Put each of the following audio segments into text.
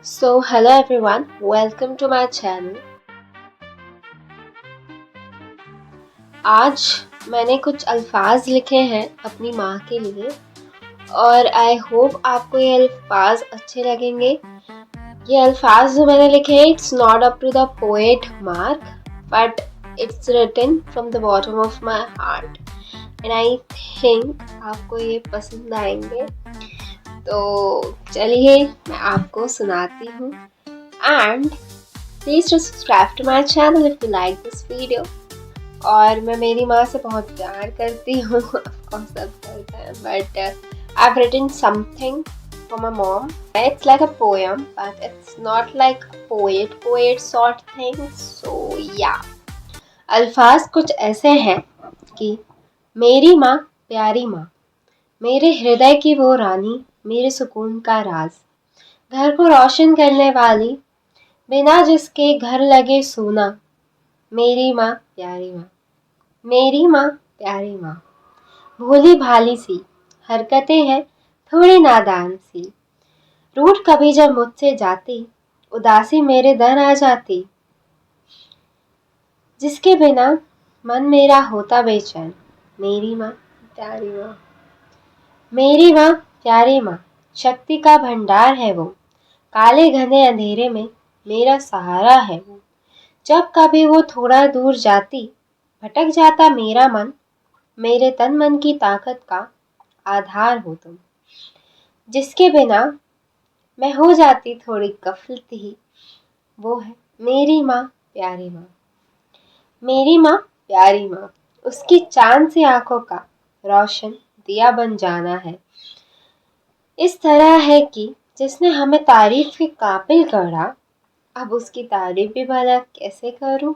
So hello everyone, welcome to my channel. आज मैंने कुछ अल्फाज लिखे हैं अपनी माँ के लिए और आई होप आपको ये अल्फाज अच्छे लगेंगे। ये अल्फाज जो मैंने लिखे हैं it's not up to the poet mark but it's written from the bottom of my heart and I think आपको ये पसंद आएंगे। तो चलिए मैं आपको सुनाती हूँ and please to subscribe to my channel if you like this video. और मैं मेरी माँ से बहुत प्यार करती हूँ सब करते हैं but I have written something for my mom. It's like a poem but it's not like poet sort thing. So या अल्फाज कुछ ऐसे हैं कि मेरी माँ प्यारी माँ, मेरे हृदय की वो रानी, मेरे सुकून का राज, घर को रोशन करने वाली, बिना जिसके घर लगे सूना, मेरी माँ प्यारी माँ, मेरी माँ प्यारी माँ। भोली भाली सी हरकतें हैं थोड़ी नादान सी, रूठ कभी जब मुझसे जाती, उदासी मेरे दर आ जाती, जिसके बिना मन मेरा होता बेचैन, मेरी माँ प्यारी माँ, मेरी माँ प्यारी माँ। शक्ति का भंडार है वो, काले घने अंधेरे में मेरा सहारा है वो। जब कभी वो थोड़ा दूर जाती, भटक जाता मेरा मन, मेरे तन मन की ताकत का आधार हो तुम, जिसके बिना मैं हो जाती थोड़ी गफलती, वो है मेरी माँ प्यारी माँ, मेरी माँ प्यारी माँ। उसकी चांद सी आंखों का रोशन दिया बन जाना है, इस तरह है कि जिसने हमें तारीफ के काबिल गढ़ा, अब उसकी तारीफ भी भला कैसे करूं।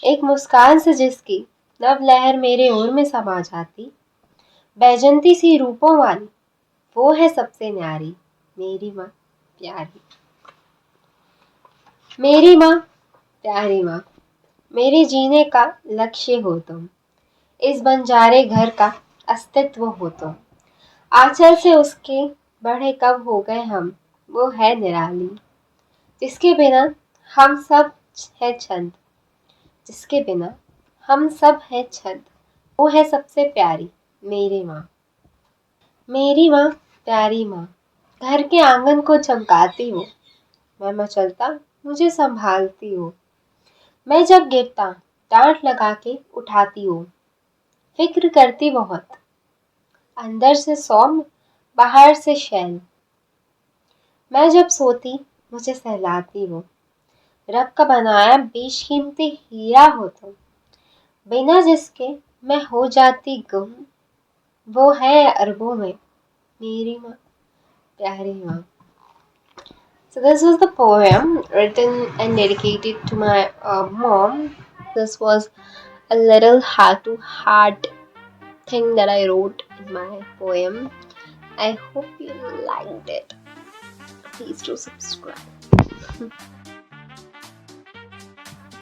एक मुस्कान से जिसकी नव लहर मेरे ओर में समा जाती, बैजंती सी रूपों वाली, वो है सबसे न्यारी, मेरी माँ प्यारी, मेरी माँ प्यारी माँ। मेरे जीने का लक्ष्य हो तुम, इस बंजारे घर का अस्तित्व हो तुम। आंचल से उसके बढ़े कब हो गए हम, वो है निराली, जिसके बिना हम सब है छंद, जिसके बिना हम सब है छंद, वो है सबसे प्यारी, मेरी माँ, मेरी माँ प्यारी माँ। घर के आंगन को चमकाती हो, मैं मचलता मुझे संभालती हो, मैं जब गिरता डांट लगा के उठाती हो, फिक्र करती बहुत, अंदर से सौम्य बाहर से शैल, मैं जब सोती मुझे सहलाती हो, रब का बनाया बेशकीमती हीरा हो तुम, बिना जिसके मैं हो जाती गुम, वो है अरबों में मेरी माँ प्यारी माँ। So this was the poem written and dedicated to my mom. This was a little heart to heart thing that I wrote in my poem. I hope you liked it. Please do subscribe.